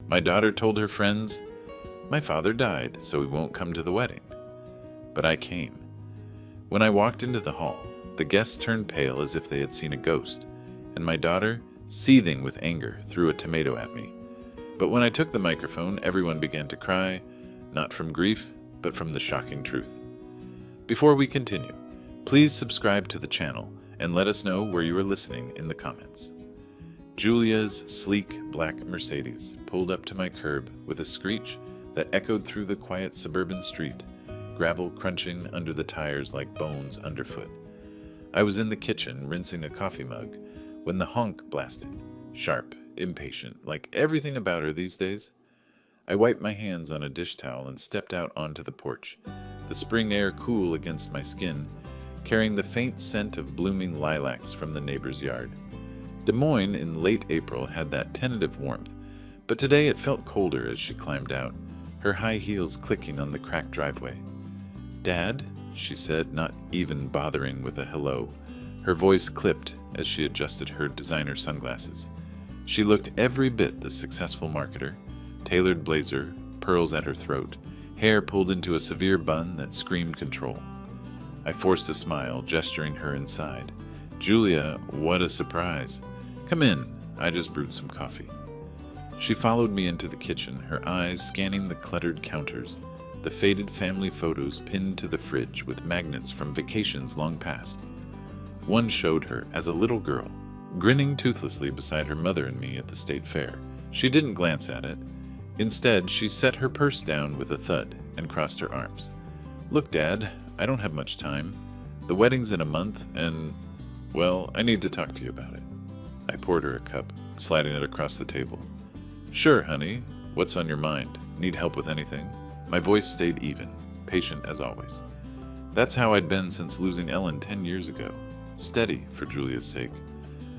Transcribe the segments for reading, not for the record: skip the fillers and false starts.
My daughter told her friends, "My father died, so he won't come to the wedding." But I came. When I walked into the hall, the guests turned pale as if they had seen a ghost, and my daughter, seething with anger, threw a tomato at me. But when I took the microphone, everyone began to cry, not from grief, but from the shocking truth. Before we continue, please subscribe to the channel and let us know where you are listening in the comments. Julia's sleek black Mercedes pulled up to my curb with a screech that echoed through the quiet suburban street, gravel crunching under the tires like bones underfoot. I was in the kitchen rinsing a coffee mug when the honk blasted, sharp, impatient, like everything about her these days. I wiped my hands on a dish towel and stepped out onto the porch, the spring air cool against my skin, carrying the faint scent of blooming lilacs from the neighbor's yard. Des Moines in late April had that tentative warmth, but today it felt colder as she climbed out, her high heels clicking on the cracked driveway. "Dad?" she said, not even bothering with a hello. Her voice clipped as she adjusted her designer sunglasses. She looked every bit the successful marketer, tailored blazer, pearls at her throat, hair pulled into a severe bun that screamed control. I forced a smile, gesturing her inside. "Julia, what a surprise. Come in, I just brewed some coffee." She followed me into the kitchen, her eyes scanning the cluttered counters, the faded family photos pinned to the fridge with magnets from vacations long past. One showed her as a little girl, grinning toothlessly beside her mother and me at the state fair. She didn't glance at it. Instead, she set her purse down with a thud and crossed her arms. "Look, Dad, I don't have much time. The wedding's in a month, and, well, I need to talk to you about it." I poured her a cup, sliding it across the table. "Sure, honey. What's on your mind? Need help with anything?" My voice stayed even, patient as always. That's how I'd been since losing Ellen 10 years ago. Steady, for Julia's sake.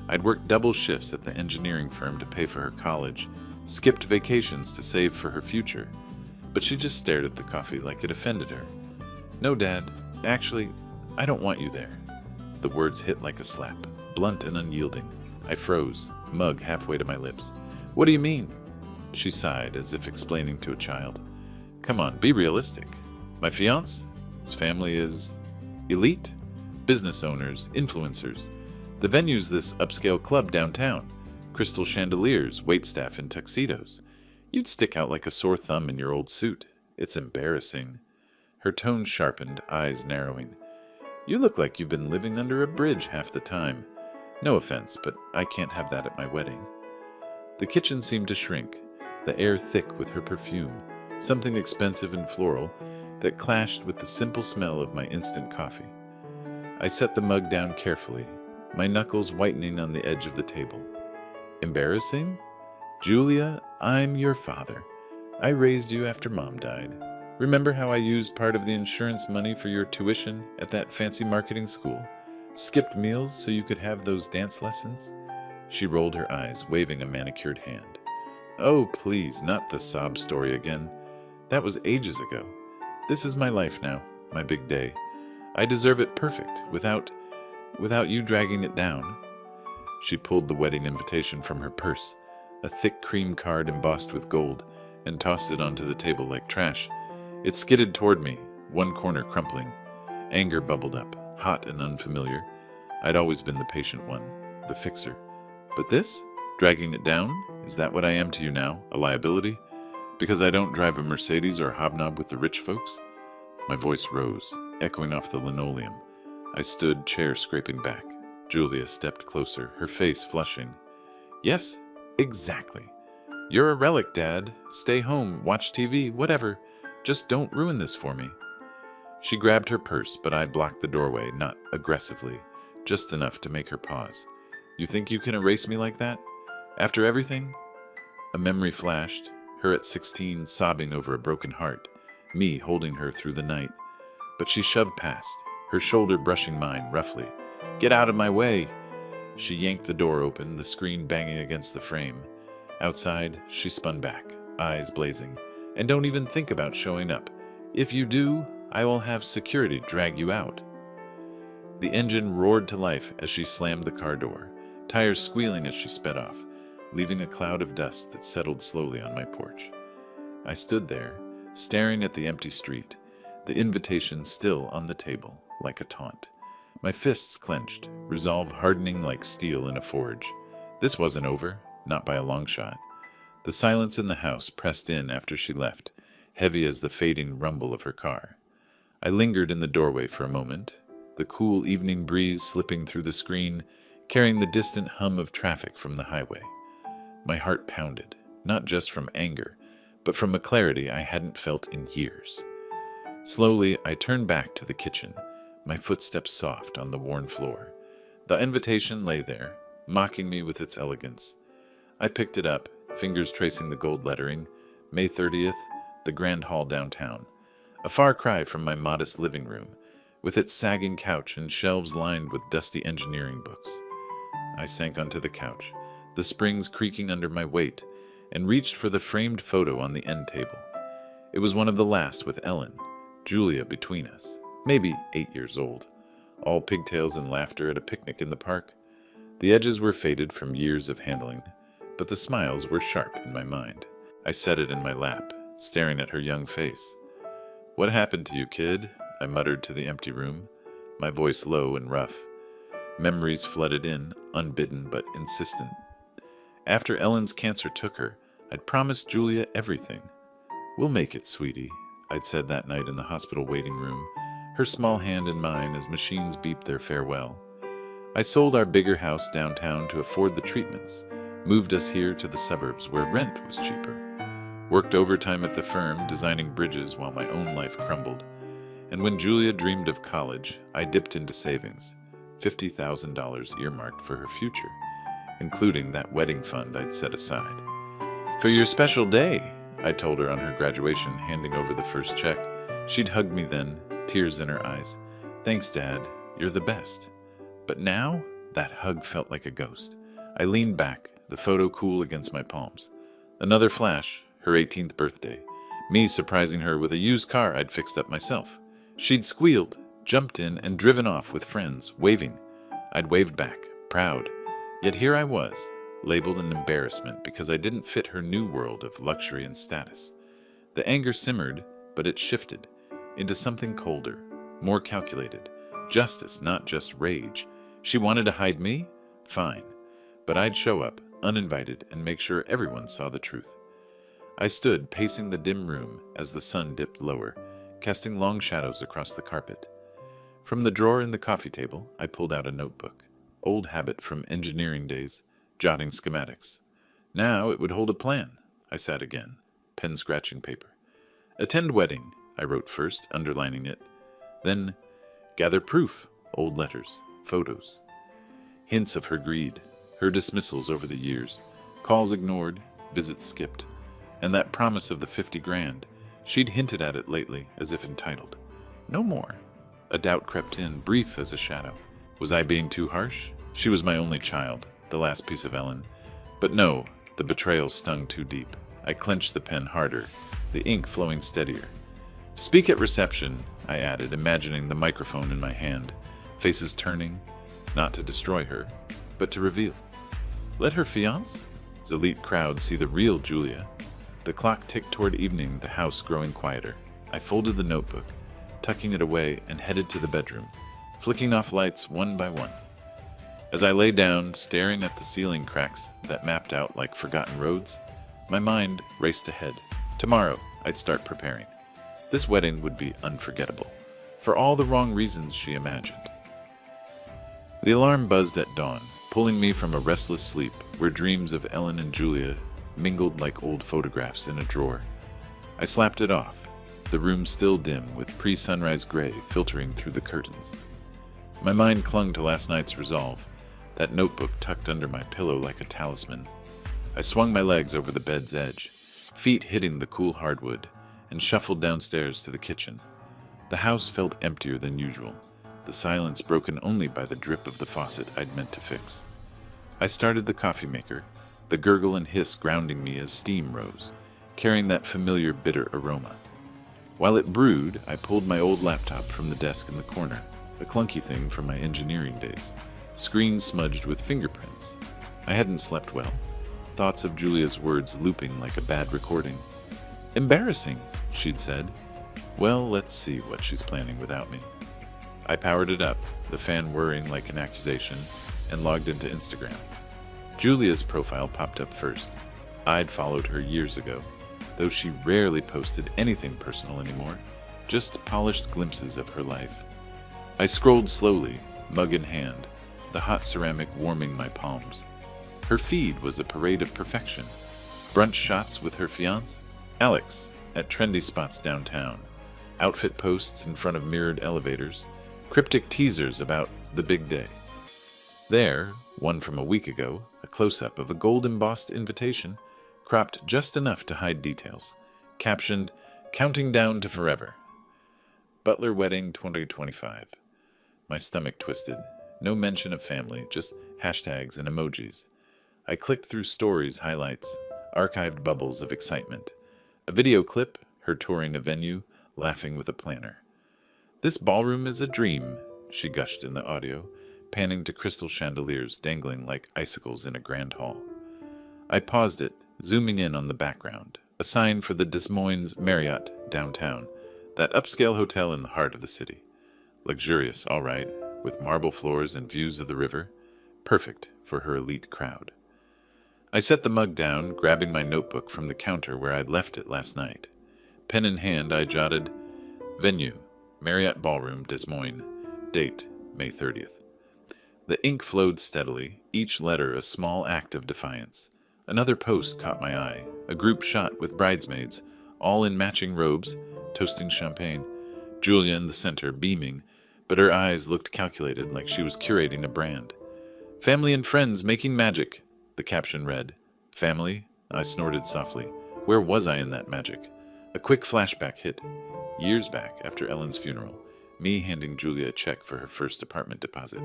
I'd worked double shifts at the engineering firm to pay for her college, skipped vacations to save for her future, but she just stared at the coffee like it offended her. "No, Dad. Actually, I don't want you there." The words hit like a slap, blunt and unyielding. I froze, mug halfway to my lips. "What do you mean?" She sighed, as if explaining to a child. "Come on, be realistic. My fiancé? His family is elite? Business owners, influencers. The venue's this upscale club downtown. Crystal chandeliers, waitstaff in tuxedos. You'd stick out like a sore thumb in your old suit. It's embarrassing." Her tone sharpened, eyes narrowing. "You look like you've been living under a bridge half the time. No offense, but I can't have that at my wedding." The kitchen seemed to shrink, the air thick with her perfume, something expensive and floral that clashed with the simple smell of my instant coffee. I set the mug down carefully, my knuckles whitening on the edge of the table. "Embarrassing? Julia, I'm your father. I raised you after Mom died. Remember how I used part of the insurance money for your tuition at that fancy marketing school? Skipped meals so you could have those dance lessons?" She rolled her eyes, waving a manicured hand. "Oh, please, not the sob story again. That was ages ago. This is my life now, my big day. I deserve it perfect, without you dragging it down." She pulled the wedding invitation from her purse, a thick cream card embossed with gold, and tossed it onto the table like trash. It skidded toward me, one corner crumpling. Anger bubbled up, hot and unfamiliar. I'd always been the patient one, the fixer. But this? Dragging it down? Is that what I am to you now? A liability? Because I don't drive a Mercedes or hobnob with the rich folks? My voice rose, echoing off the linoleum. I stood, chair scraping back. Julia stepped closer, her face flushing. "Yes, exactly. You're a relic, Dad. Stay home, watch TV, whatever. Just don't ruin this for me." She grabbed her purse, but I blocked the doorway, not aggressively, just enough to make her pause. "You think you can erase me like that? After everything?" A memory flashed, her at 16 sobbing over a broken heart, me holding her through the night. But she shoved past, her shoulder brushing mine roughly. "Get out of my way!" She yanked the door open, the screen banging against the frame. Outside, she spun back, eyes blazing. "And don't even think about showing up. If you do, I will have security drag you out." The engine roared to life as she slammed the car door, tires squealing as she sped off. leaving a cloud of dust that settled slowly on my porch. I stood there, staring at the empty street, the invitation still on the table, like a taunt. My fists clenched, resolve hardening like steel in a forge. This wasn't over, not by a long shot. The silence in the house pressed in after she left, heavy as the fading rumble of her car. I lingered in the doorway for a moment, the cool evening breeze slipping through the screen, carrying the distant hum of traffic from the highway. My heart pounded, not just from anger, but from a clarity I hadn't felt in years. Slowly, I turned back to the kitchen, my footsteps soft on the worn floor. The invitation lay there, mocking me with its elegance. I picked it up, fingers tracing the gold lettering, May 30th, the Grand Hall downtown. A far cry from my modest living room, with its sagging couch and shelves lined with dusty engineering books. I sank onto the couch, the springs creaking under my weight, and reached for the framed photo on the end table. It was one of the last with Ellen, Julia between us, maybe 8 years old, all pigtails and laughter at a picnic in the park. The edges were faded from years of handling, but the smiles were sharp in my mind. I set it in my lap, staring at her young face. "What happened to you, kid?" I muttered to the empty room, my voice low and rough. Memories flooded in, unbidden but insistent. After Ellen's cancer took her, I'd promised Julia everything. "We'll make it, sweetie," I'd said that night in the hospital waiting room, her small hand in mine as machines beeped their farewell. I sold our bigger house downtown to afford the treatments, moved us here to the suburbs where rent was cheaper, worked overtime at the firm designing bridges while my own life crumbled. And when Julia dreamed of college, I dipped into savings, $50,000 earmarked for her future, including that wedding fund I'd set aside. "For your special day," I told her on her graduation, handing over the first check. She'd hugged me then, tears in her eyes. "Thanks, Dad. You're the best." But now, that hug felt like a ghost. I leaned back, the photo cool against my palms. Another flash, her 18th birthday. Me surprising her with a used car I'd fixed up myself. She'd squealed, jumped in, and driven off with friends, waving. I'd waved back, proud. Yet here I was, labeled an embarrassment because I didn't fit her new world of luxury and status. The anger simmered, but it shifted into something colder, more calculated. Justice, not just rage. She wanted to hide me? Fine. But I'd show up, uninvited, and make sure everyone saw the truth. I stood pacing the dim room as the sun dipped lower, casting long shadows across the carpet. From the drawer in the coffee table, I pulled out a notebook, old habit from engineering days, jotting schematics. Now it would hold a plan. I sat again, pen scratching paper. "Attend wedding," I wrote first, underlining it. Then, "gather proof," old letters, photos. Hints of her greed, her dismissals over the years, calls ignored, visits skipped, and that promise of the 50 grand. She'd hinted at it lately, as if entitled. No more. A doubt crept in, brief as a shadow. Was I being too harsh? She was my only child, the last piece of Ellen. But no, the betrayal stung too deep. I clenched the pen harder, the ink flowing steadier. "Speak at reception," I added, imagining the microphone in my hand, faces turning, not to destroy her, but to reveal. Let her fiancé? Elite crowd see the real Julia. The clock ticked toward evening, the house growing quieter. I folded the notebook, tucking it away, and headed to the bedroom, flicking off lights one by one. As I lay down, staring at the ceiling cracks that mapped out like forgotten roads, my mind raced ahead. Tomorrow, I'd start preparing. This wedding would be unforgettable, for all the wrong reasons she imagined. The alarm buzzed at dawn, pulling me from a restless sleep where dreams of Ellen and Julia mingled like old photographs in a drawer. I slapped it off, the room still dim with pre-sunrise gray filtering through the curtains. My mind clung to last night's resolve, that notebook tucked under my pillow like a talisman. I swung my legs over the bed's edge, feet hitting the cool hardwood, and shuffled downstairs to the kitchen. The house felt emptier than usual, the silence broken only by the drip of the faucet I'd meant to fix. I started the coffee maker, the gurgle and hiss grounding me as steam rose, carrying that familiar bitter aroma. While it brewed, I pulled my old laptop from the desk in the corner, a clunky thing from my engineering days, screen smudged with fingerprints. I hadn't slept well. thoughts of Julia's words looping like a bad recording. Embarrassing, she'd said. Well, let's see what she's planning without me. I powered it up, the fan whirring like an accusation, and logged into Instagram. Julia's profile popped up first. I'd followed her years ago, though she rarely posted anything personal anymore, just polished glimpses of her life. I scrolled slowly, mug in hand, the hot ceramic warming my palms. Her feed was a parade of perfection. Brunch shots with her fiancé, Alex, at trendy spots downtown, outfit posts in front of mirrored elevators, cryptic teasers about the big day. There, one from a week ago, a close-up of a gold-embossed invitation, cropped just enough to hide details, captioned, "Counting down to forever." Butler Wedding 2025. My stomach twisted. No mention of family, just hashtags and emojis. I clicked through stories, highlights, archived bubbles of excitement. A video clip, her touring a venue, laughing with a planner. "This ballroom is a dream," she gushed in the audio, panning to crystal chandeliers dangling like icicles in a grand hall. I paused it, zooming in on the background, a sign for the Des Moines Marriott downtown, that upscale hotel in the heart of the city. Luxurious, all right, with marble floors and views of the river. Perfect for her elite crowd. I set the mug down, grabbing my notebook from the counter where I'd left it last night. Pen in hand, I jotted, "Venue, Marriott Ballroom, Des Moines. Date, May 30th. The ink flowed steadily, each letter a small act of defiance. Another post caught my eye, a group shot with bridesmaids, all in matching robes, toasting champagne. Julia in the center, beaming, but her eyes looked calculated, like she was curating a brand. "Family and friends making magic," the caption read. "Family?" I snorted softly. Where was I in that magic? A quick flashback hit. Years back, after Ellen's funeral, me handing Julia a check for her first apartment deposit.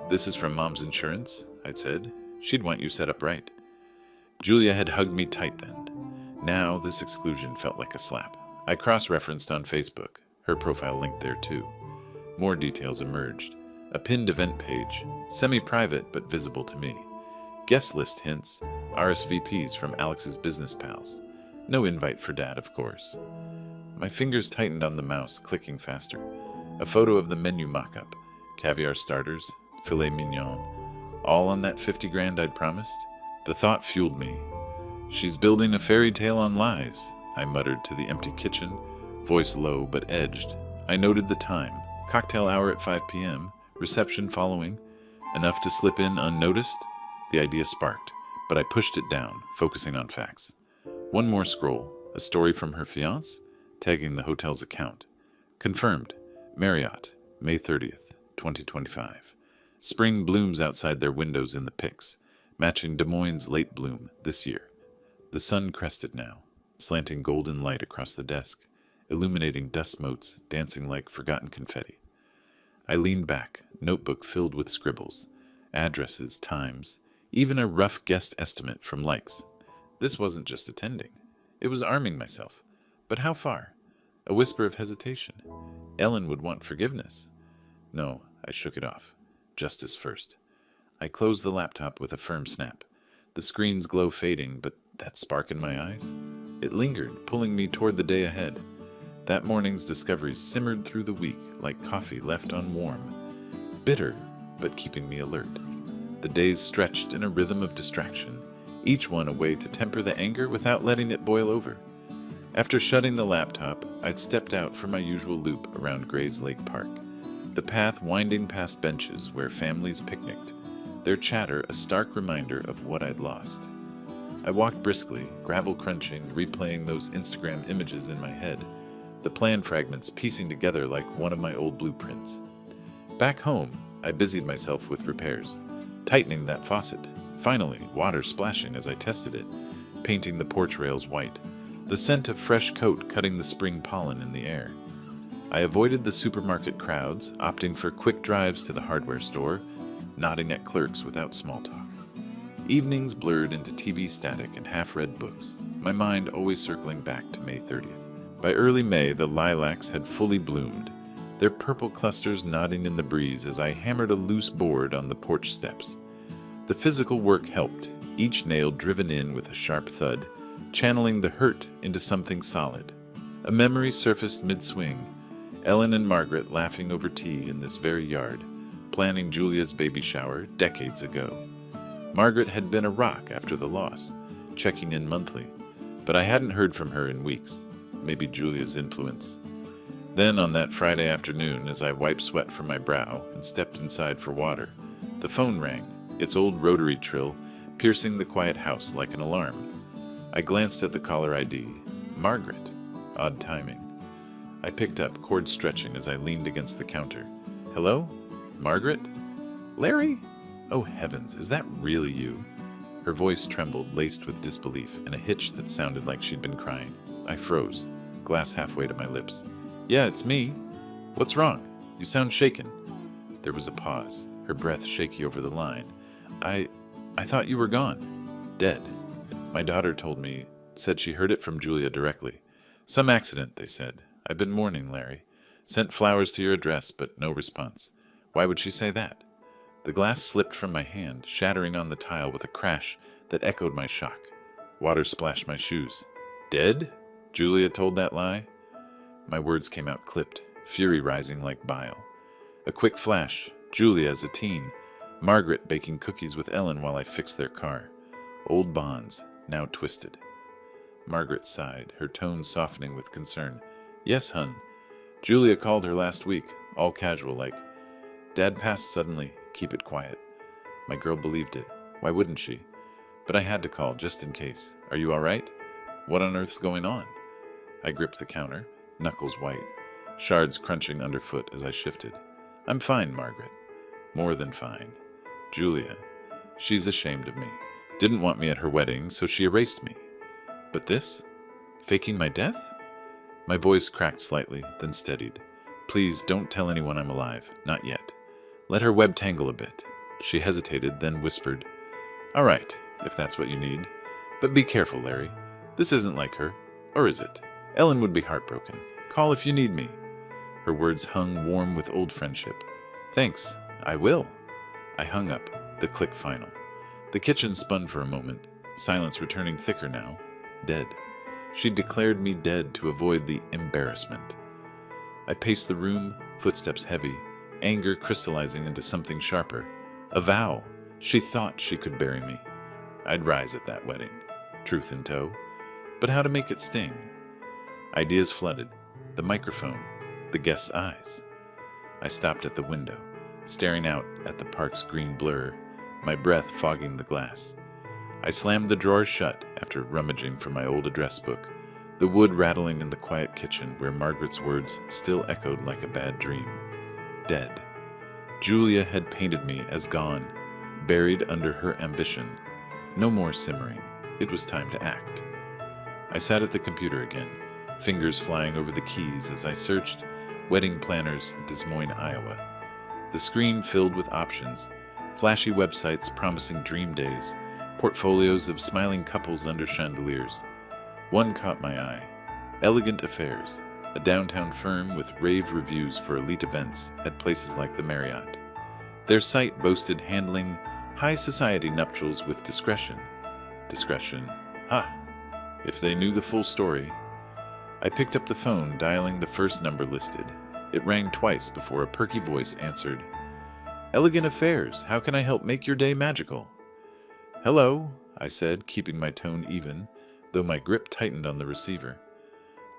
"This is from Mom's insurance," I'd said. "She'd want you set up right." Julia had hugged me tight then. Now this exclusion felt like a slap. I cross-referenced on Facebook, her profile linked there too. More details emerged. A pinned event page, semi-private but visible to me. Guest list hints, RSVPs from Alex's business pals. No invite for Dad, of course. My fingers tightened on the mouse, clicking faster. A photo of the menu mock-up, caviar starters, filet mignon, all on that 50 grand I'd promised. The thought fueled me. "She's building a fairy tale on lies," I muttered to the empty kitchen, voice low but edged. I noted the time, cocktail hour at 5 p.m., reception following, enough to slip in unnoticed. The idea sparked, but I pushed it down, focusing on facts. One more scroll, a story from her fiancé, tagging the hotel's account. Confirmed, Marriott, May 30th, 2025. Spring blooms outside their windows in the pics, matching Des Moines' late bloom this year. The sun crested now, slanting golden light across the desk, illuminating dust motes dancing like forgotten confetti. I leaned back, notebook filled with scribbles, addresses, times, even a rough guest estimate from likes. This wasn't just attending. It was arming myself. But how far? A whisper of hesitation. Ellen would want forgiveness. No, I shook it off. Justice first. I closed the laptop with a firm snap. The screen's glow fading, but that spark in my eyes? It lingered, pulling me toward the day ahead. That morning's discoveries simmered through the week like coffee left unwarm. Bitter, but keeping me alert. The days stretched in a rhythm of distraction, each one a way to temper the anger without letting it boil over. After shutting the laptop, I'd stepped out for my usual loop around Grays Lake Park, the path winding past benches where families picnicked, their chatter a stark reminder of what I'd lost. I walked briskly, gravel crunching, replaying those Instagram images in my head, the plan fragments piecing together like one of my old blueprints. Back home, I busied myself with repairs, tightening that faucet. Finally, water splashing as I tested it, painting the porch rails white, the scent of fresh coat cutting the spring pollen in the air. I avoided the supermarket crowds, opting for quick drives to the hardware store, nodding at clerks without small talk. Evenings blurred into TV static and half-read books, my mind always circling back to May 30th. By early May, the lilacs had fully bloomed, their purple clusters nodding in the breeze as I hammered a loose board on the porch steps. The physical work helped, each nail driven in with a sharp thud, channeling the hurt into something solid. A memory surfaced mid-swing, Ellen and Margaret laughing over tea in this very yard, planning Julia's baby shower decades ago. Margaret had been a rock after the loss, checking in monthly, but I hadn't heard from her in weeks, maybe Julia's influence. Then on that Friday afternoon, as I wiped sweat from my brow and stepped inside for water, the phone rang, its old rotary trill piercing the quiet house like an alarm. I glanced at the caller ID. Margaret. Odd timing. I picked up, cord stretching as I leaned against the counter. Hello? Margaret? Larry? Oh heavens, is that really you? Her voice trembled, laced with disbelief, and a hitch that sounded like she'd been crying. I froze, glass halfway to my lips. Yeah, it's me. What's wrong? You sound shaken. There was a pause, her breath shaky over the line. I thought you were gone. Dead. My daughter told me, said she heard it from Julia directly. Some accident, they said. I've been mourning, Larry. Sent flowers to your address, but no response. Why would she say that? The glass slipped from my hand, shattering on the tile with a crash that echoed my shock. Water splashed my shoes. Dead? Julia told that lie? My words came out clipped, fury rising like bile. A quick flash, Julia as a teen, Margaret baking cookies with Ellen while I fixed their car. Old bonds, now twisted. Margaret sighed, her tone softening with concern. Yes, hun. Julia called her last week, all casual like. Dad passed suddenly, keep it quiet. My girl believed it. Why wouldn't she? But I had to call, just in case. Are you all right? What on earth's going on? I gripped the counter, knuckles white, shards crunching underfoot as I shifted. I'm fine, Margaret. More than fine. Julia. She's ashamed of me. Didn't want me at her wedding, so she erased me. But this? Faking my death? My voice cracked slightly, then steadied. Please don't tell anyone I'm alive. Not yet. Let her web tangle a bit. She hesitated, then whispered, All right, if that's what you need. But be careful, Larry. This isn't like her. Or is it? Ellen would be heartbroken. Call if you need me. Her words hung warm with old friendship. Thanks. I will. I hung up, the click final. The kitchen spun for a moment, silence returning thicker now. Dead. She declared me dead to avoid the embarrassment. I paced the room, footsteps heavy, anger crystallizing into something sharper. A vow. She thought she could bury me. I'd rise at that wedding, truth in tow. But how to make it sting? Ideas flooded. The microphone. The guest's eyes. I stopped at the window, staring out at the park's green blur, my breath fogging the glass. I slammed the drawer shut after rummaging for my old address book, the wood rattling in the quiet kitchen where Margaret's words still echoed like a bad dream. Dead. Julia had painted me as gone, buried under her ambition. No more simmering. It was time to act. I sat at the computer again, fingers flying over the keys as I searched Wedding Planners, Des Moines, Iowa. The screen filled with options, flashy websites promising dream days, portfolios of smiling couples under chandeliers. One caught my eye. Elegant Affairs, a downtown firm with rave reviews for elite events at places like the Marriott. Their site boasted handling high society nuptials with discretion. Discretion. Ha! If they knew the full story. I picked up the phone, dialing the first number listed. It rang twice before a perky voice answered. Elegant Affairs, how can I help make your day magical? Hello, I said, keeping my tone even, though my grip tightened on the receiver.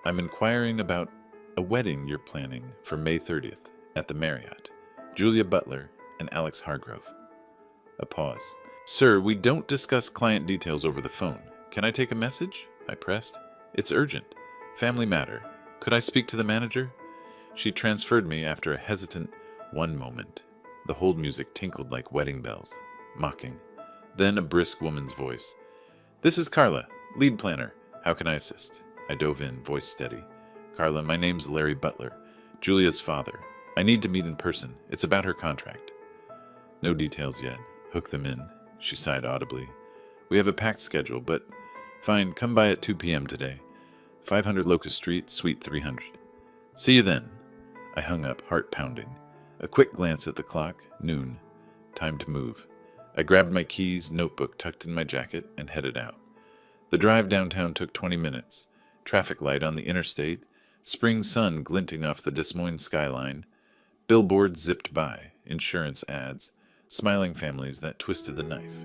I'm inquiring about a wedding you're planning for May 30th at the Marriott. Julia Butler and Alex Hargrove. A pause. Sir, we don't discuss client details over the phone. Can I take a message? I pressed. It's urgent. Family matter. Could I speak to the manager? She transferred me after a hesitant one moment. The hold music tinkled like wedding bells, mocking. Then a brisk woman's voice. This is Carla, lead planner. How can I assist? I dove in, voice steady. Carla, my name's Larry Butler, Julia's father. I need to meet in person. It's about her contract. No details yet. Hook them in. She sighed audibly. We have a packed schedule, but fine, come by at 2 p.m. today. 500 Locust Street, Suite 300. See you then. I hung up, heart pounding. A quick glance at the clock. Noon. Time to move. I grabbed my keys, notebook tucked in my jacket, and headed out. The drive downtown took 20 minutes. Traffic light on the interstate, spring sun glinting off the Des Moines skyline, billboards zipped by, insurance ads, smiling families that twisted the knife.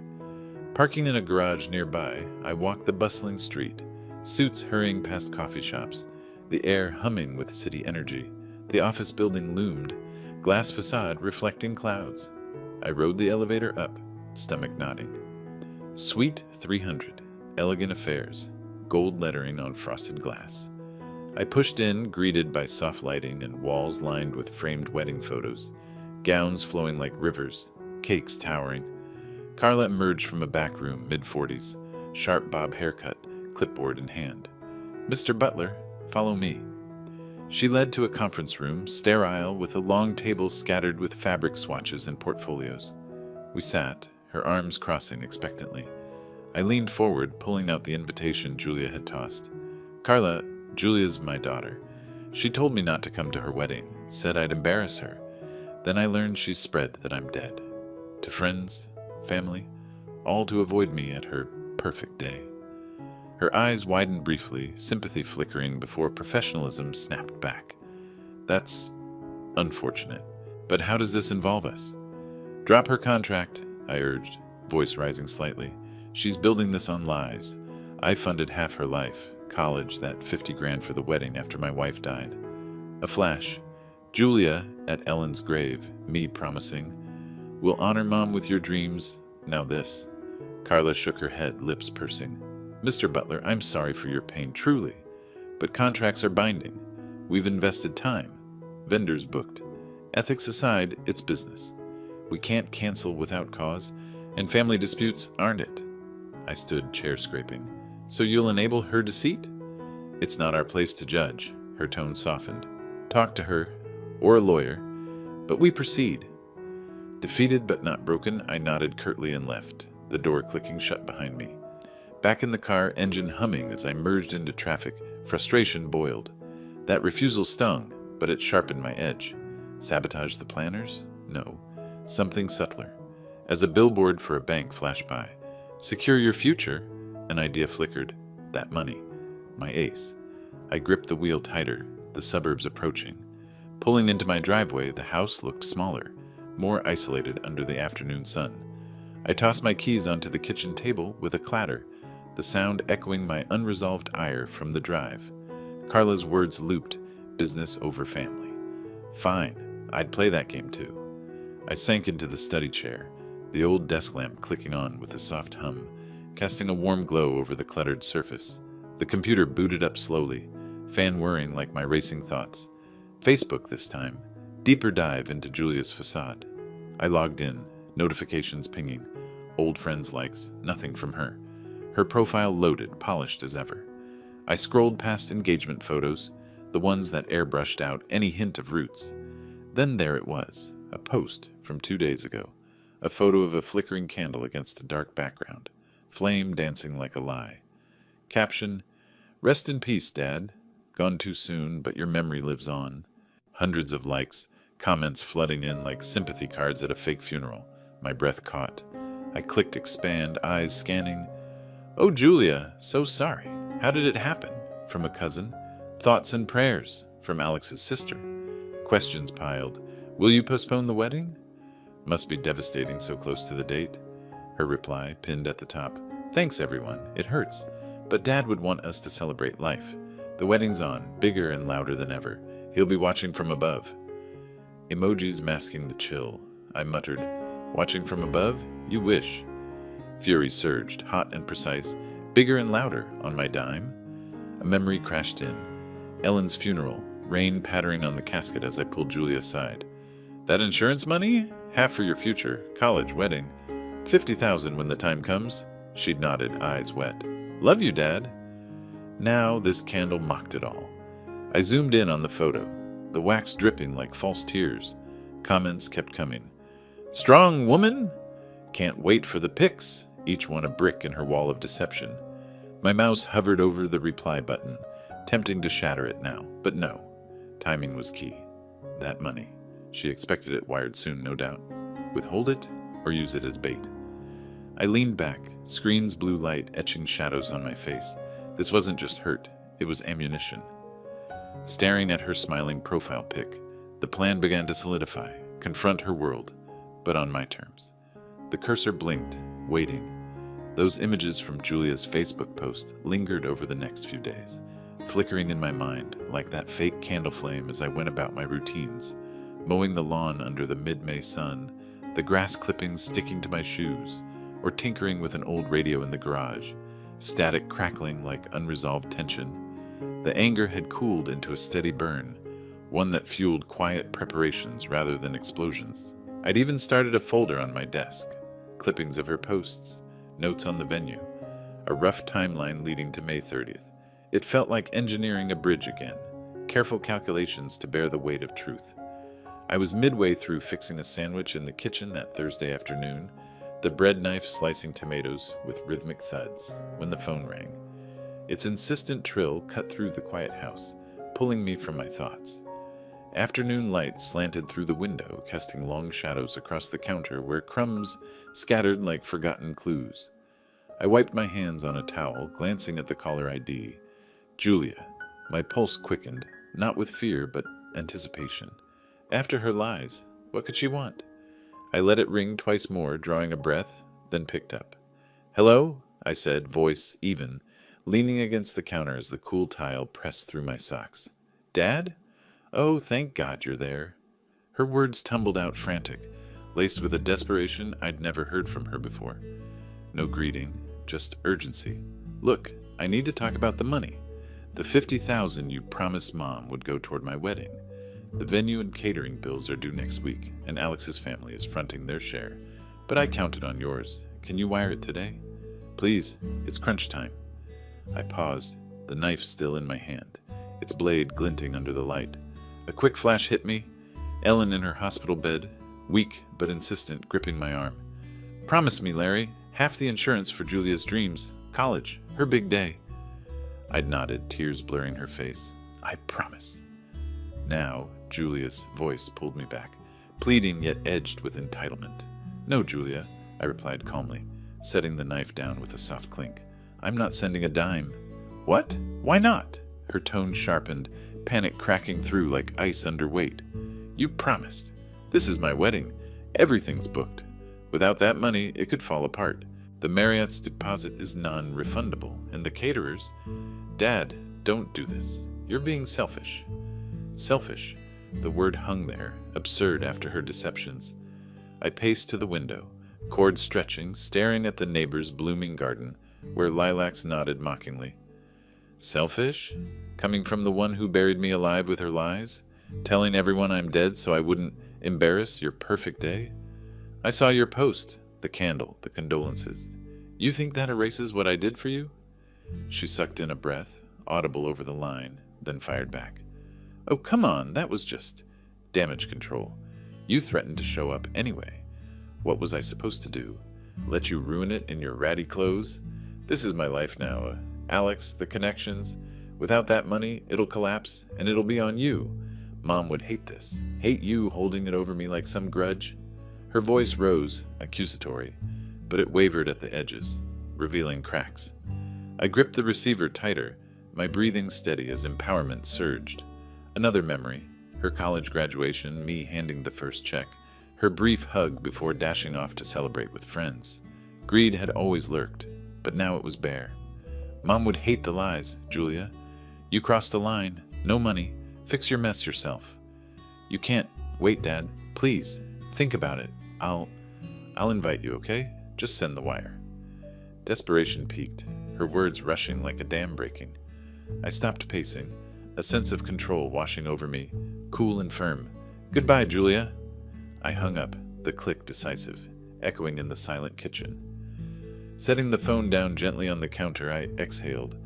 Parking in a garage nearby, I walked the bustling street, suits hurrying past coffee shops, the air humming with city energy. The office building loomed, glass facade reflecting clouds. I rode the elevator up, stomach nodding. Suite 300, elegant affairs, gold lettering on frosted glass. I pushed in, greeted by soft lighting and walls lined with framed wedding photos, gowns flowing like rivers, cakes towering. Carla emerged from a back room, mid-40s, sharp bob haircut, clipboard in hand. "Mr. Butler, follow me." She led to a conference room, sterile, with a long table scattered with fabric swatches and portfolios. We sat, her arms crossing expectantly. I leaned forward, pulling out the invitation Julia had tossed. "Carla, Julia's my daughter. She told me not to come to her wedding, said I'd embarrass her. Then I learned she's spread that I'm dead. To friends, family, all to avoid me at her perfect day." Her eyes widened briefly, sympathy flickering before professionalism snapped back. "That's unfortunate. But how does this involve us?" "Drop her contract," I urged, voice rising slightly. "She's building this on lies. I funded half her life, college, that 50 grand for the wedding after my wife died." A flash. Julia at Ellen's grave, me promising, "We'll honor Mom with your dreams, now this." Carla shook her head, lips pursing. "Mr. Butler, I'm sorry for your pain, truly. But contracts are binding. We've invested time. Vendors booked. Ethics aside, it's business. We can't cancel without cause, and family disputes aren't it." I stood, chair scraping. "So you'll enable her deceit?" "It's not our place to judge." Her tone softened. "Talk to her, or a lawyer. But we proceed." Defeated but not broken, I nodded curtly and left, the door clicking shut behind me. Back in the car, engine humming as I merged into traffic, frustration boiled. That refusal stung, but it sharpened my edge. Sabotage the planners? No. Something subtler. As a billboard for a bank flashed by. "Secure your future?" An idea flickered. That money. My ace. I gripped the wheel tighter, the suburbs approaching. Pulling into my driveway, the house looked smaller, more isolated under the afternoon sun. I tossed my keys onto the kitchen table with a clatter, the sound echoing my unresolved ire from the drive. Carla's words looped, business over family. Fine, I'd play that game too. I sank into the study chair, the old desk lamp clicking on with a soft hum, casting a warm glow over the cluttered surface. The computer booted up slowly, fan whirring like my racing thoughts. Facebook this time, deeper dive into Julia's facade. I logged in, notifications pinging, old friends likes, nothing from her. Her profile loaded, polished as ever. I scrolled past engagement photos, the ones that airbrushed out any hint of roots. Then there it was, a post from 2 days ago, a photo of a flickering candle against a dark background, flame dancing like a lie. Caption, "Rest in peace, Dad. Gone too soon, but your memory lives on." Hundreds of likes, comments flooding in like sympathy cards at a fake funeral. My breath caught. I clicked expand, eyes scanning. "Oh, Julia, so sorry. How did it happen?" From a cousin. "Thoughts and prayers," from Alex's sister. Questions piled. "Will you postpone the wedding?" Must be devastating so close to the date. Her reply, pinned at the top. "Thanks, everyone. It hurts. But Dad would want us to celebrate life. The wedding's on, bigger and louder than ever. He'll be watching from above." Emojis masking the chill. I muttered, "Watching from above? You wish." Fury surged, hot and precise, bigger and louder, on my dime. A memory crashed in. Ellen's funeral, rain pattering on the casket as I pulled Julia aside. "That insurance money? Half for your future, college, wedding. 50,000 when the time comes." She'd nodded, eyes wet. "Love you, Dad." Now this candle mocked it all. I zoomed in on the photo, the wax dripping like false tears. Comments kept coming. "Strong woman? Can't wait for the pics," each one a brick in her wall of deception. My mouse hovered over the reply button, tempting to shatter it now, but no. Timing was key. That money. She expected it wired soon, no doubt. Withhold it or use it as bait. I leaned back, screen's blue light etching shadows on my face. This wasn't just hurt, it was ammunition. Staring at her smiling profile pic, the plan began to solidify, confront her world, but on my terms. The cursor blinked, waiting. Those images from Julia's Facebook post lingered over the next few days, flickering in my mind like that fake candle flame as I went about my routines, mowing the lawn under the mid-May sun, the grass clippings sticking to my shoes, or tinkering with an old radio in the garage, static crackling like unresolved tension. The anger had cooled into a steady burn, one that fueled quiet preparations rather than explosions. I'd even started a folder on my desk, clippings of her posts, notes on the venue, a rough timeline leading to May 30th. It felt like engineering a bridge again, careful calculations to bear the weight of truth. I was midway through fixing a sandwich in the kitchen that Thursday afternoon, the bread knife slicing tomatoes with rhythmic thuds, when the phone rang. Its insistent trill cut through the quiet house, pulling me from my thoughts. Afternoon light slanted through the window, casting long shadows across the counter where crumbs scattered like forgotten clues. I wiped my hands on a towel, glancing at the caller ID. Julia. My pulse quickened, not with fear, but anticipation. After her lies, what could she want? I let it ring twice more, drawing a breath, then picked up. "Hello?" I said, voice even, leaning against the counter as the cool tile pressed through my socks. "Dad? Oh, thank God you're there." Her words tumbled out frantic, laced with a desperation I'd never heard from her before. No greeting, just urgency. "Look, I need to talk about the money. The $50,000 you promised Mom would go toward my wedding. The venue and catering bills are due next week, and Alex's family is fronting their share. But I counted on yours. Can you wire it today? Please, it's crunch time." I paused, the knife still in my hand, its blade glinting under the light. A quick flash hit me, Ellen in her hospital bed, weak but insistent, gripping my arm. "Promise me, Larry, half the insurance for Julia's dreams, college, her big day." I'd nodded, tears blurring her face. "I promise." Now, Julia's voice pulled me back, pleading yet edged with entitlement. "No, Julia," I replied calmly, setting the knife down with a soft clink. "I'm not sending a dime." "What? Why not?" Her tone sharpened, panic cracking through like ice under weight. "You promised. This is my wedding. Everything's booked. Without that money, it could fall apart. The Marriott's deposit is non-refundable, and the caterers... Dad, don't do this. You're being selfish." Selfish. The word hung there, absurd after her deceptions. I paced to the window, cord stretching, staring at the neighbor's blooming garden, where lilacs nodded mockingly. Selfish? Coming from the one who buried me alive with her lies? Telling everyone I'm dead so I wouldn't embarrass your perfect day? I saw your post, the candle, the condolences. You think that erases what I did for you? She sucked in a breath, audible over the line, then fired back. "Oh, come on, that was just damage control. You threatened to show up anyway. What was I supposed to do? Let you ruin it in your ratty clothes? This is my life now. Alex, the connections. Without that money, it'll collapse, and it'll be on you. Mom would hate this. Hate you holding it over me like some grudge." Her voice rose, accusatory, but it wavered at the edges, revealing cracks. I gripped the receiver tighter, my breathing steady as empowerment surged. Another memory, her college graduation, me handing the first check, her brief hug before dashing off to celebrate with friends. Greed had always lurked, but now it was bare. Mom would hate the lies, Julia. You crossed the line. No money. Fix your mess yourself. You can't. Wait, Dad. Please. Think about it. I'll invite you, okay? Just send the wire. Desperation peaked, her words rushing like a dam breaking. I stopped pacing, a sense of control washing over me, cool and firm. Goodbye, Julia. I hung up, the click decisive, echoing in the silent kitchen. Setting the phone down gently on the counter, I exhaled,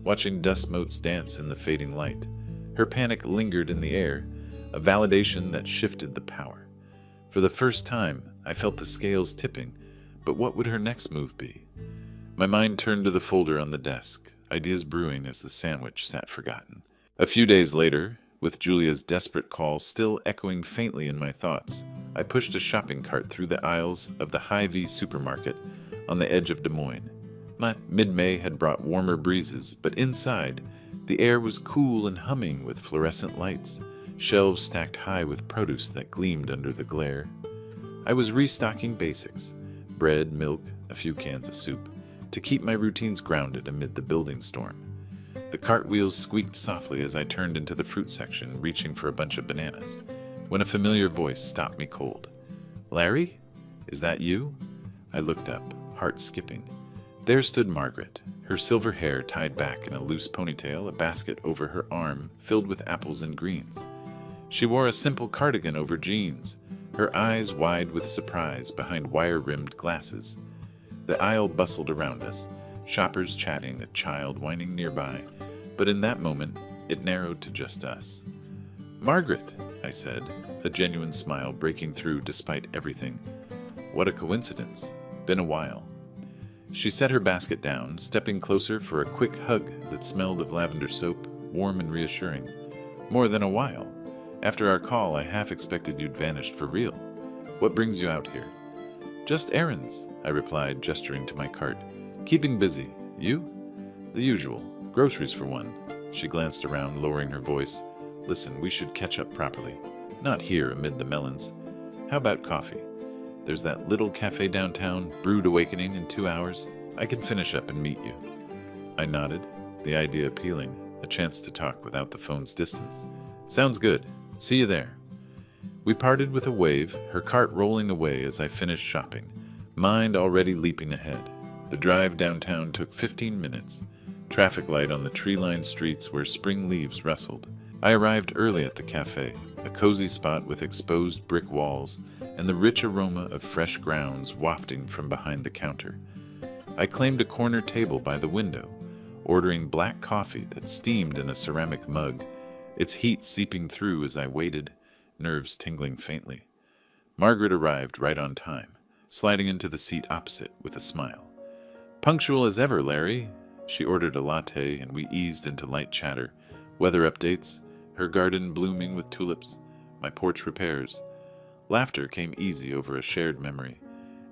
watching dust motes dance in the fading light. Her panic lingered in the air, a validation that shifted the power. For the first time, I felt the scales tipping, but what would her next move be? My mind turned to the folder on the desk, ideas brewing as the sandwich sat forgotten. A few days later, with Julia's desperate call still echoing faintly in my thoughts, I pushed a shopping cart through the aisles of the Hy-Vee supermarket, on the edge of Des Moines. Mid-May had brought warmer breezes, but inside, the air was cool and humming with fluorescent lights, shelves stacked high with produce that gleamed under the glare. I was restocking basics, bread, milk, a few cans of soup, to keep my routines grounded amid the building storm. The cartwheels squeaked softly as I turned into the fruit section, reaching for a bunch of bananas, when a familiar voice stopped me cold. "Larry? Is that you?" I looked up, heart skipping. There stood Margaret, her silver hair tied back in a loose ponytail, a basket over her arm filled with apples and greens. She wore a simple cardigan over jeans, her eyes wide with surprise behind wire-rimmed glasses. The aisle bustled around us, shoppers chatting, a child whining nearby, but in that moment, it narrowed to just us. "Margaret," I said, a genuine smile breaking through despite everything. "What a coincidence. Been a while." She set her basket down, stepping closer for a quick hug that smelled of lavender soap, warm and reassuring. "More than a while. After our call, I half expected you'd vanished for real. What brings you out here?" "Just errands," I replied, gesturing to my cart. "Keeping busy. You?" "The usual. Groceries for one." She glanced around, lowering her voice. "Listen, we should catch up properly. Not here amid the melons. How about coffee? There's that little cafe downtown, Brewed Awakening, in 2 hours. I can finish up and meet you." I nodded, the idea appealing, a chance to talk without the phone's distance. "Sounds good. See you there." We parted with a wave, her cart rolling away as I finished shopping, mind already leaping ahead. The drive downtown took 15 minutes, traffic light on the tree-lined streets where spring leaves rustled. I arrived early at the cafe, a cozy spot with exposed brick walls and the rich aroma of fresh grounds wafting from behind the counter. I claimed a corner table by the window, ordering black coffee that steamed in a ceramic mug, its heat seeping through as I waited, nerves tingling faintly. Margaret arrived right on time, sliding into the seat opposite with a smile. "Punctual as ever, Larry." She ordered a latte and we eased into light chatter, weather updates, her garden blooming with tulips, my porch repairs. Laughter came easy over a shared memory.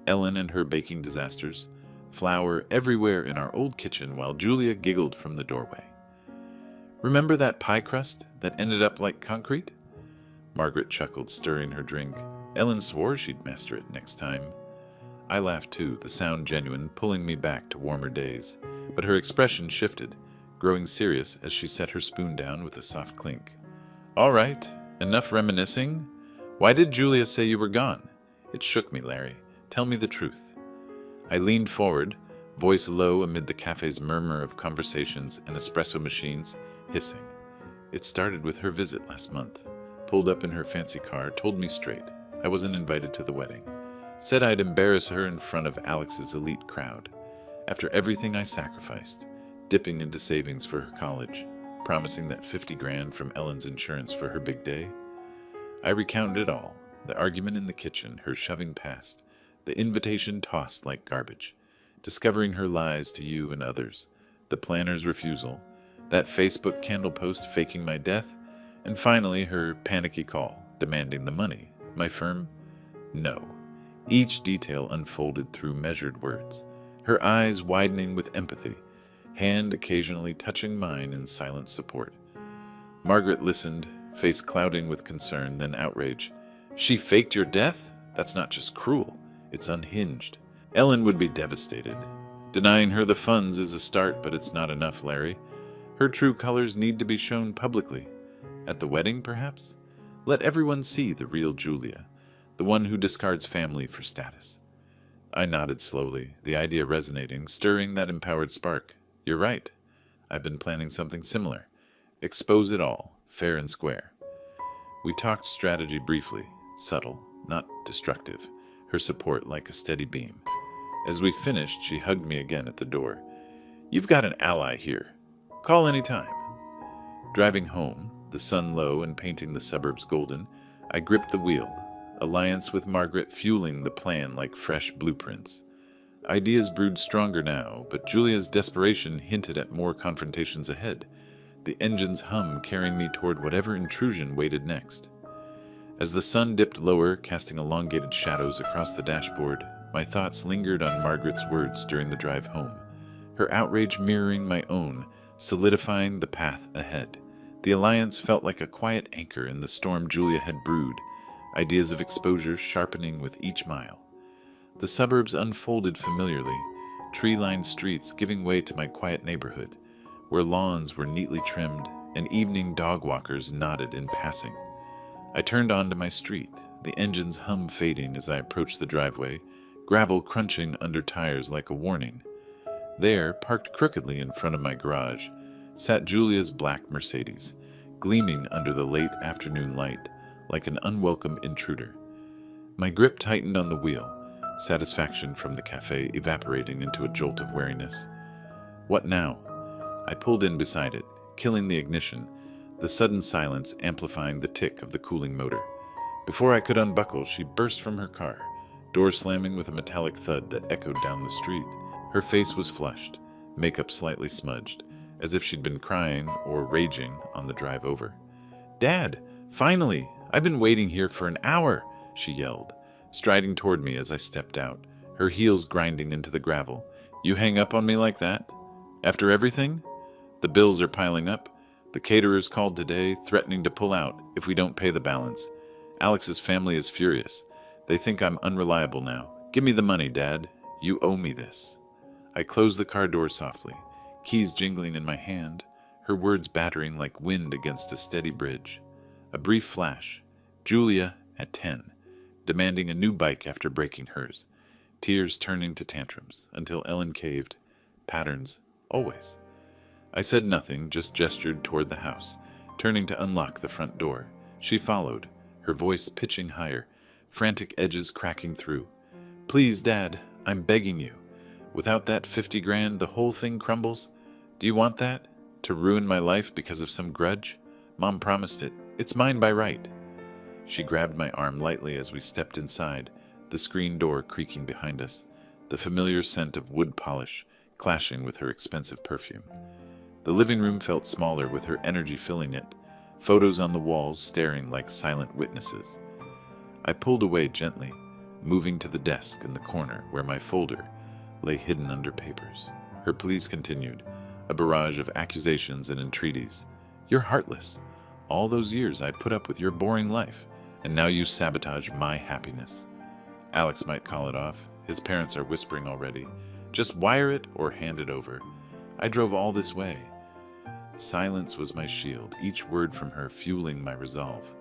Ellen and her baking disasters, flour everywhere in our old kitchen while Julia giggled from the doorway. "Remember that pie crust that ended up like concrete?" Margaret chuckled, stirring her drink. Ellen swore she'd master it next time. I laughed too, the sound genuine, pulling me back to warmer days. But her expression shifted, growing serious as she set her spoon down with a soft clink. "All right, enough reminiscing. Why did Julia say you were gone? It shook me, Larry. Tell me the truth." I leaned forward, voice low amid the cafe's murmur of conversations and espresso machines, hissing. "It started with her visit last month. Pulled up in her fancy car, told me straight I wasn't invited to the wedding. Said I'd embarrass her in front of Alex's elite crowd. After everything I sacrificed, dipping into savings for her college, promising that 50 grand from Ellen's insurance for her big day. I recounted it all, the argument in the kitchen, her shoving past, the invitation tossed like garbage, discovering her lies to you and others, the planner's refusal, that Facebook candle post faking my death, and finally her panicky call, demanding the money. My firm, no. Each detail unfolded through measured words, her eyes widening with empathy, hand occasionally touching mine in silent support. Margaret listened, face clouding with concern, then outrage. "She faked your death? That's not just cruel, it's unhinged. Ellen would be devastated. Denying her the funds is a start, but it's not enough, Larry. Her true colors need to be shown publicly. At the wedding, perhaps? Let everyone see the real Julia, the one who discards family for status." I nodded slowly, the idea resonating, stirring that empowered spark. "You're right. I've been planning something similar. Expose it all, fair and square." We talked strategy briefly, subtle, not destructive, her support like a steady beam. As we finished, she hugged me again at the door. "You've got an ally here. Call any time." Driving home, the sun low and painting the suburbs golden, I gripped the wheel, alliance with Margaret fueling the plan like fresh blueprints. Ideas brewed stronger now, but Julia's desperation hinted at more confrontations ahead, the engine's hum carrying me toward whatever intrusion waited next. As the sun dipped lower, casting elongated shadows across the dashboard, My thoughts lingered on Margaret's words during the drive home, her outrage mirroring my own, solidifying the path ahead. The alliance felt like a quiet anchor in the storm Julia had brewed, ideas of exposure sharpening with each mile. The suburbs unfolded familiarly, tree-lined streets giving way to my quiet neighborhood, where lawns were neatly trimmed and evening dog walkers nodded in passing. I turned onto my street, the engine's hum fading as I approached the driveway, gravel crunching under tires like a warning. There, parked crookedly in front of my garage, sat Julia's black Mercedes, gleaming under the late afternoon light like an unwelcome intruder. My grip tightened on the wheel, satisfaction from the cafe evaporating into a jolt of wariness. What now? I pulled in beside it, killing the ignition, the sudden silence amplifying the tick of the cooling motor. Before I could unbuckle, she burst from her car, door slamming with a metallic thud that echoed down the street. Her face was flushed, makeup slightly smudged, as if she'd been crying or raging on the drive over. "Dad, finally! I've been waiting here for an hour!" she yelled, striding toward me as I stepped out, her heels grinding into the gravel. "You hang up on me like that? After everything? The bills are piling up. The caterers called today, threatening to pull out if we don't pay the balance. Alex's family is furious. They think I'm unreliable now. Give me the money, Dad. You owe me this." I closed the car door softly, keys jingling in my hand, her words battering like wind against a steady bridge. A brief flash. Julia at 10, demanding a new bike after breaking hers. Tears turning to tantrums, until Ellen caved. Patterns, always. I said nothing, just gestured toward the house, turning to unlock the front door. She followed, her voice pitching higher, frantic edges cracking through. "Please, Dad, I'm begging you. Without that 50 grand, the whole thing crumbles. Do you want that? To ruin my life because of some grudge? Mom promised it. It's mine by right." She grabbed my arm lightly as we stepped inside, the screen door creaking behind us, the familiar scent of wood polish clashing with her expensive perfume. The living room felt smaller with her energy filling it, photos on the walls staring like silent witnesses. I pulled away gently, moving to the desk in the corner where my folder lay hidden under papers. Her pleas continued, a barrage of accusations and entreaties. "You're heartless. All those years I put up with your boring life, and now you sabotage my happiness. Alex might call it off. His parents are whispering already. Just wire it or hand it over. I drove all this way." Silence was my shield, each word from her fueling my resolve.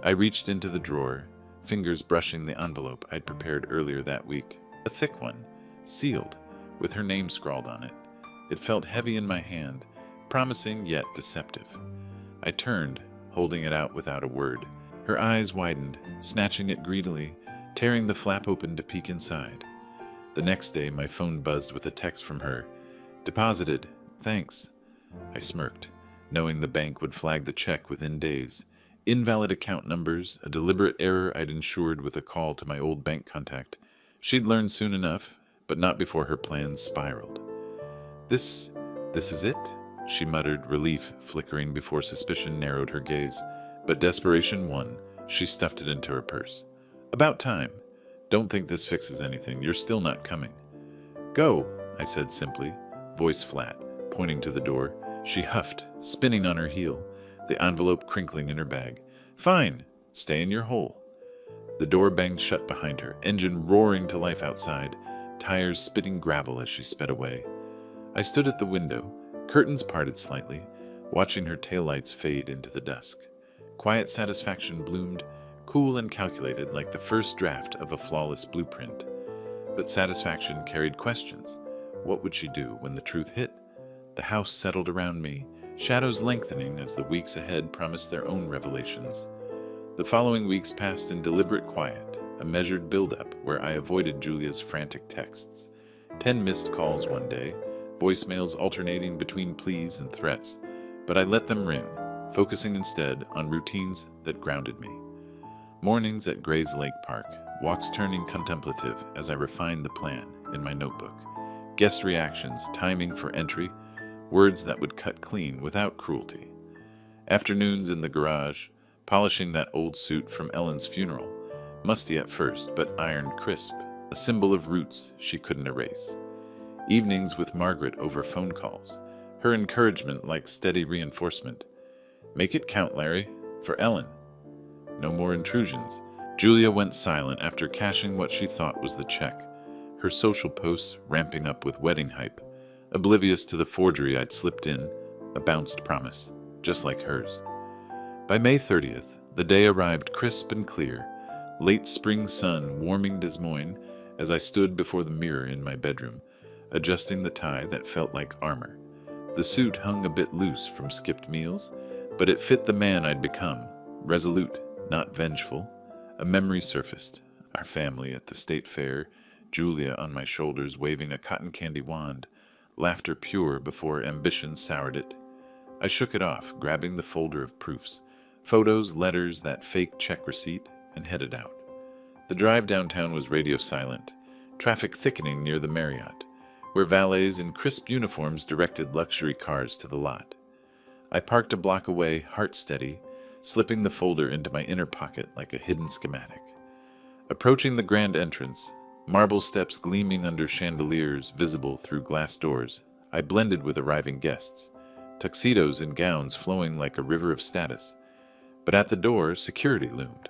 I reached into the drawer, fingers brushing the envelope I'd prepared earlier that week. A thick one, sealed, with her name scrawled on it. It felt heavy in my hand, promising yet deceptive. I turned, holding it out without a word. Her eyes widened, snatching it greedily, tearing the flap open to peek inside. The next day, my phone buzzed with a text from her. "Deposited. Thanks." I smirked, knowing the bank would flag the check within days. Invalid account numbers, a deliberate error I'd ensured with a call to my old bank contact. She'd learn soon enough, but not before her plans spiraled. This is it?" she muttered, relief flickering before suspicion narrowed her gaze. But desperation won. She stuffed it into her purse. "About time. Don't think this fixes anything. You're still not coming." "Go," I said simply, voice flat, pointing to the door. She huffed, spinning on her heel, the envelope crinkling in her bag. "Fine. Stay in your hole." The door banged shut behind her, engine roaring to life outside, tires spitting gravel as she sped away. I stood at the window, curtains parted slightly, watching her taillights fade into the dusk. Quiet satisfaction bloomed, cool and calculated like the first draft of a flawless blueprint. But satisfaction carried questions. What would she do when the truth hit? The house settled around me, shadows lengthening as the weeks ahead promised their own revelations. The following weeks passed in deliberate quiet, a measured build-up where I avoided Julia's frantic texts. 10 missed calls one day, voicemails alternating between pleas and threats, but I let them ring, focusing instead on routines that grounded me. Mornings at Gray's Lake Park, walks turning contemplative as I refined the plan in my notebook. Guest reactions, timing for entry, words that would cut clean without cruelty. Afternoons in the garage, polishing that old suit from Ellen's funeral, musty at first but ironed crisp, a symbol of roots she couldn't erase. Evenings with Margaret over phone calls, her encouragement like steady reinforcement. Make it count, Larry, for Ellen. No more intrusions. Julia went silent after cashing what she thought was the check, her social posts ramping up with wedding hype, oblivious to the forgery I'd slipped in, a bounced promise, just like hers. By May 30th, the day arrived crisp and clear, late spring sun warming Des Moines as I stood before the mirror in my bedroom, adjusting the tie that felt like armor. The suit hung a bit loose from skipped meals, but it fit the man I'd become, resolute, not vengeful. A memory surfaced, our family at the state fair, Julia on my shoulders waving a cotton candy wand, laughter pure before ambition soured it. I shook it off, grabbing the folder of proofs, photos, letters, that fake check receipt, and headed out. The drive downtown was radio silent, traffic thickening near the Marriott, where valets in crisp uniforms directed luxury cars to the lot. I parked a block away, heart steady, slipping the folder into my inner pocket like a hidden schematic. Approaching the grand entrance, marble steps gleaming under chandeliers visible through glass doors, I blended with arriving guests, tuxedos and gowns flowing like a river of status. But at the door, security loomed.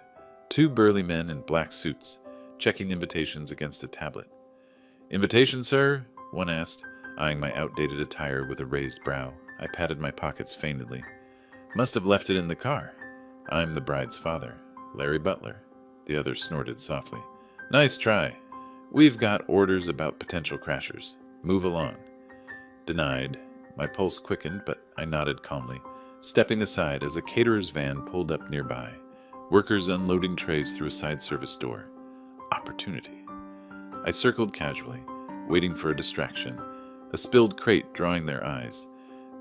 2 burly men in black suits, checking invitations against a tablet. "Invitation, sir?" one asked, eyeing my outdated attire with a raised brow. I patted my pockets feignedly. "Must have left it in the car. I'm the bride's father, Larry Butler." The other snorted softly. "Nice try. We've got orders about potential crashers. Move along." Denied. My pulse quickened, but I nodded calmly, stepping aside as a caterer's van pulled up nearby, workers unloading trays through a side service door. Opportunity. I circled casually, waiting for a distraction, a spilled crate drawing their eyes,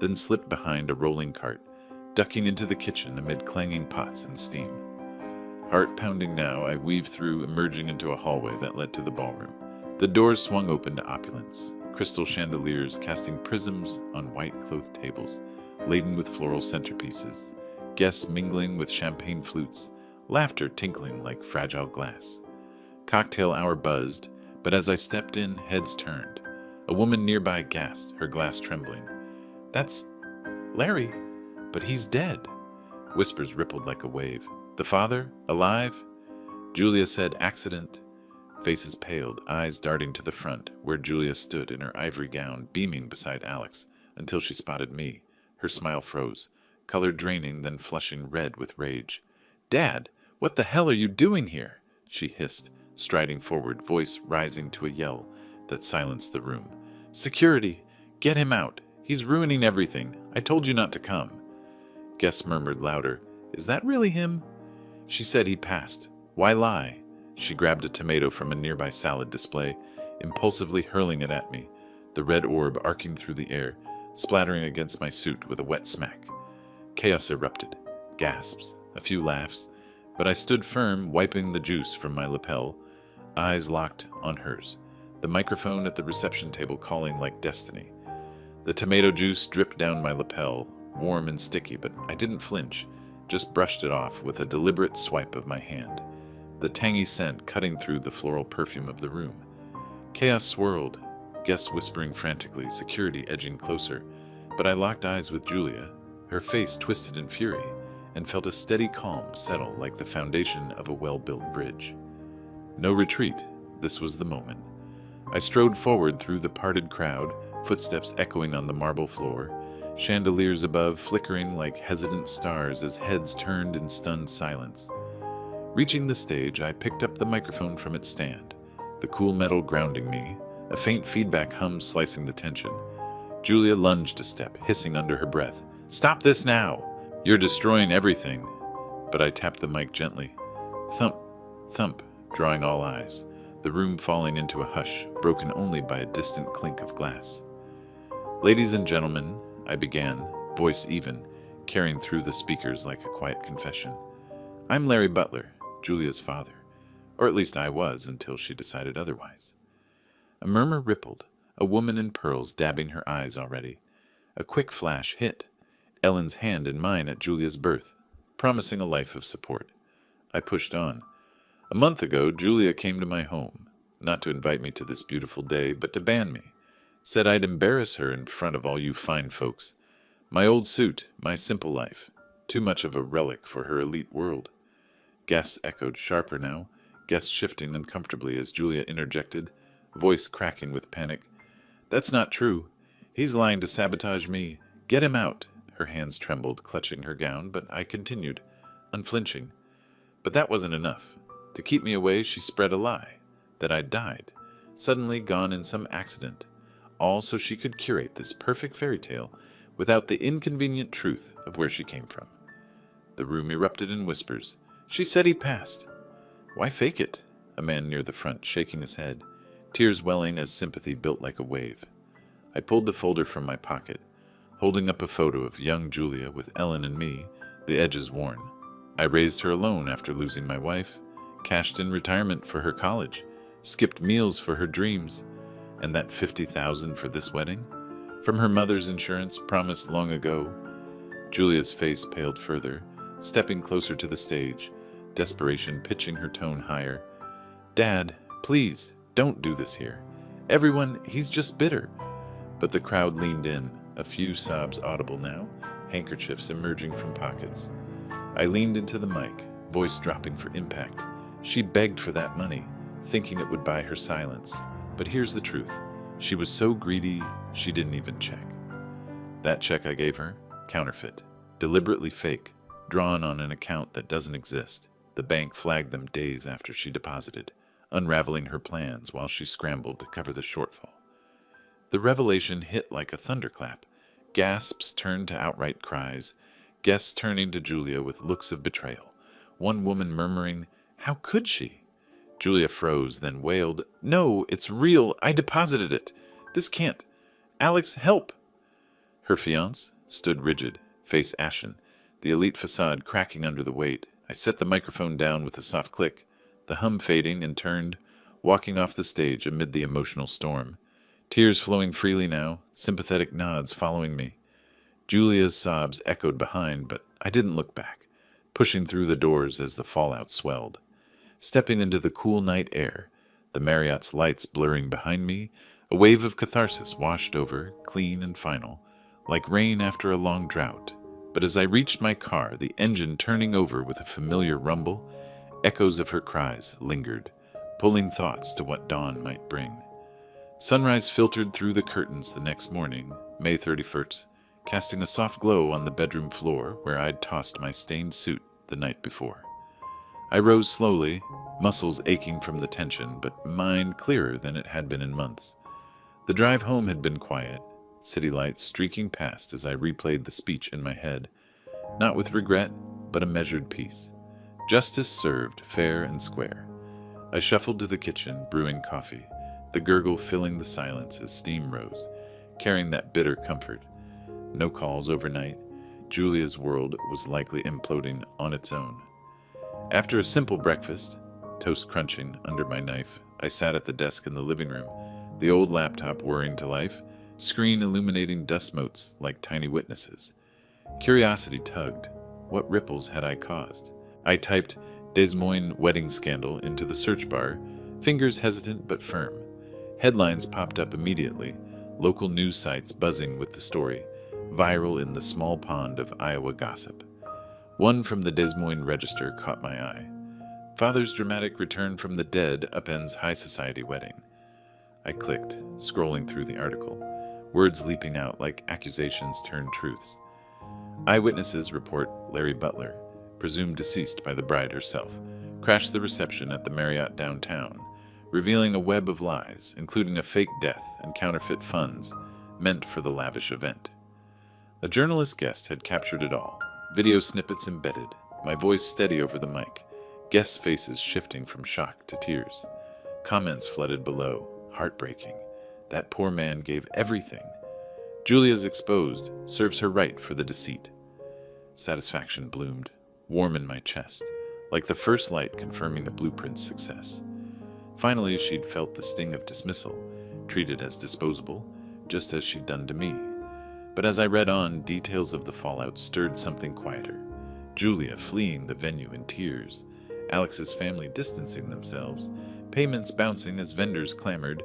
then slipped behind a rolling cart, ducking into the kitchen amid clanging pots and steam. Heart pounding now, I weaved through, emerging into a hallway that led to the ballroom. The doors swung open to opulence, crystal chandeliers casting prisms on white-clothed tables, laden with floral centerpieces, guests mingling with champagne flutes, laughter tinkling like fragile glass. Cocktail hour buzzed, but as I stepped in, heads turned. A woman nearby gasped, her glass trembling. "That's Larry, but he's dead." Whispers rippled like a wave. "The father? Alive?" Julia said, "Accident." Faces paled, eyes darting to the front, where Julia stood in her ivory gown, beaming beside Alex, until she spotted me. Her smile froze, color draining, then flushing red with rage. "Dad, what the hell are you doing here?" she hissed, striding forward, voice rising to a yell that silenced the room. "Security! Get him out! He's ruining everything! I told you not to come!" Guests murmured louder, "Is that really him?" She said he passed. Why lie? She grabbed a tomato from a nearby salad display, impulsively hurling it at me, the red orb arcing through the air, splattering against my suit with a wet smack. Chaos erupted. Gasps, a few laughs, but I stood firm, wiping the juice from my lapel, eyes locked on hers, the microphone at the reception table calling like destiny. The tomato juice dripped down my lapel, warm and sticky, but I didn't flinch, just brushed it off with a deliberate swipe of my hand, the tangy scent cutting through the floral perfume of the room. Chaos swirled, guests whispering frantically, security edging closer, but I locked eyes with Julia, her face twisted in fury, and felt a steady calm settle like the foundation of a well-built bridge. No retreat. This was the moment. I strode forward through the parted crowd, footsteps echoing on the marble floor, chandeliers above flickering like hesitant stars as heads turned in stunned silence. Reaching the stage, I picked up the microphone from its stand, the cool metal grounding me, a faint feedback hum slicing the tension. Julia lunged a step, hissing under her breath, "Stop this now! You're destroying everything." But I tapped the mic gently. Thump, thump, drawing all eyes, the room falling into a hush, broken only by a distant clink of glass. "Ladies and gentlemen," I began, voice even, carrying through the speakers like a quiet confession. "I'm Larry Butler, Julia's father, or at least I was until she decided otherwise." A murmur rippled, a woman in pearls dabbing her eyes already. A quick flash hit, Ellen's hand in mine at Julia's birth, promising a life of support. I pushed on. "A month ago, Julia came to my home, not to invite me to this beautiful day, but to ban me. Said I'd embarrass her in front of all you fine folks. My old suit, my simple life, too much of a relic for her elite world. Guess echoed sharper now, guess shifting uncomfortably as Julia interjected, voice cracking with panic. That's not true. He's lying to sabotage me. Get him out. Her hands trembled, clutching her gown, but I continued, unflinching. But that wasn't enough. To keep me away, she spread a lie. That I'd died, suddenly gone in some accident, all so she could curate this perfect fairy tale without the inconvenient truth of where she came from. The room erupted in whispers. She said he passed. Why fake it? A man near the front shaking his head, tears welling as sympathy built like a wave. I pulled the folder from my pocket, holding up a photo of young Julia with Ellen and me, the edges worn. I raised her alone after losing my wife, cashed in retirement for her college, skipped meals for her dreams, and that $50,000 for this wedding? From her mother's insurance promised long ago. Julia's face paled further, stepping closer to the stage, desperation pitching her tone higher. Dad, please, don't do this here. Everyone, he's just bitter. But the crowd leaned in, a few sobs audible now, handkerchiefs emerging from pockets. I leaned into the mic, voice dropping for impact. She begged for that money, thinking it would buy her silence. But here's the truth. She was so greedy, she didn't even check. That check I gave her, counterfeit, deliberately fake, drawn on an account that doesn't exist. The bank flagged them days after she deposited, unraveling her plans while she scrambled to cover the shortfall. The revelation hit like a thunderclap. Gasps turned to outright cries, guests turning to Julia with looks of betrayal. One woman murmuring, "How could she?" Julia froze, then wailed, "No, it's real. I deposited it. This can't. Alex, help!" Her fiancé stood rigid, face ashen, the elite facade cracking under the weight. I set the microphone down with a soft click, the hum fading, and turned, walking off the stage amid the emotional storm. Tears flowing freely now, sympathetic nods following me. Julia's sobs echoed behind, but I didn't look back, pushing through the doors as the fallout swelled. Stepping into the cool night air, the Marriott's lights blurring behind me, a wave of catharsis washed over, clean and final, like rain after a long drought. But as I reached my car, the engine turning over with a familiar rumble, echoes of her cries lingered, pulling thoughts to what dawn might bring. Sunrise filtered through the curtains the next morning, May 31st, casting a soft glow on the bedroom floor where I'd tossed my stained suit the night before. I rose slowly, muscles aching from the tension, but mind clearer than it had been in months. The drive home had been quiet, city lights streaking past as I replayed the speech in my head, not with regret, but a measured peace. Justice served, fair and square. I shuffled to the kitchen, brewing coffee, the gurgle filling the silence as steam rose, carrying that bitter comfort. No calls overnight. Julia's world was likely imploding on its own. After a simple breakfast, toast crunching under my knife, I sat at the desk in the living room, the old laptop whirring to life, screen illuminating dust motes like tiny witnesses. Curiosity tugged. What ripples had I caused? I typed Des Moines wedding scandal into the search bar, fingers hesitant but firm. Headlines popped up immediately, local news sites buzzing with the story, viral in the small pond of Iowa gossip. One from the Des Moines Register caught my eye. Father's dramatic return from the dead upends high society wedding. I clicked, scrolling through the article, words leaping out like accusations turned truths. Eyewitnesses report Larry Butler, presumed deceased by the bride herself, crashed the reception at the Marriott downtown, revealing a web of lies, including a fake death and counterfeit funds meant for the lavish event. A journalist guest had captured it all, video snippets embedded, my voice steady over the mic, guests' faces shifting from shock to tears. Comments flooded below, heartbreaking. That poor man gave everything. Julia's exposed, serves her right for the deceit. Satisfaction bloomed, warm in my chest, like the first light confirming the blueprint's success. Finally, she'd felt the sting of dismissal, treated as disposable, just as she'd done to me. But as I read on, details of the fallout stirred something quieter. Julia fleeing the venue in tears, Alex's family distancing themselves, payments bouncing as vendors clamored.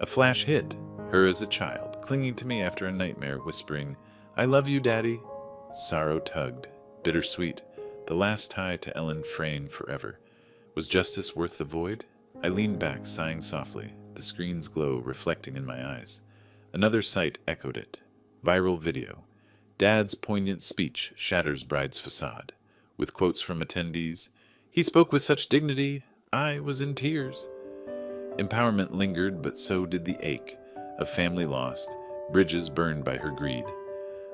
A flash hit, her as a child, clinging to me after a nightmare, whispering, "I love you, Daddy." Sorrow tugged, bittersweet, the last tie to Ellen Frayne forever. Was justice worth the void? I leaned back, sighing softly, the screen's glow reflecting in my eyes. Another sight echoed it. Viral video. Dad's poignant speech shatters bride's facade. With quotes from attendees, "He spoke with such dignity, I was in tears." Empowerment lingered, but so did the ache of family lost, bridges burned by her greed.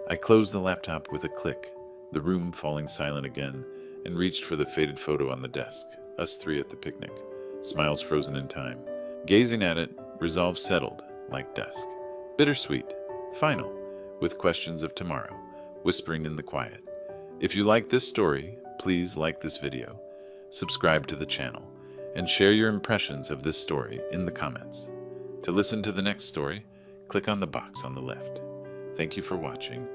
I closed the laptop with a click, the room falling silent again, and reached for the faded photo on the desk, us three at the picnic, smiles frozen in time. Gazing at it, resolve settled, like dusk. Bittersweet, final, with questions of tomorrow, whispering in the quiet. If you like this story, please like this video, subscribe to the channel, and share your impressions of this story in the comments. To listen to the next story, click on the box on the left. Thank you for watching,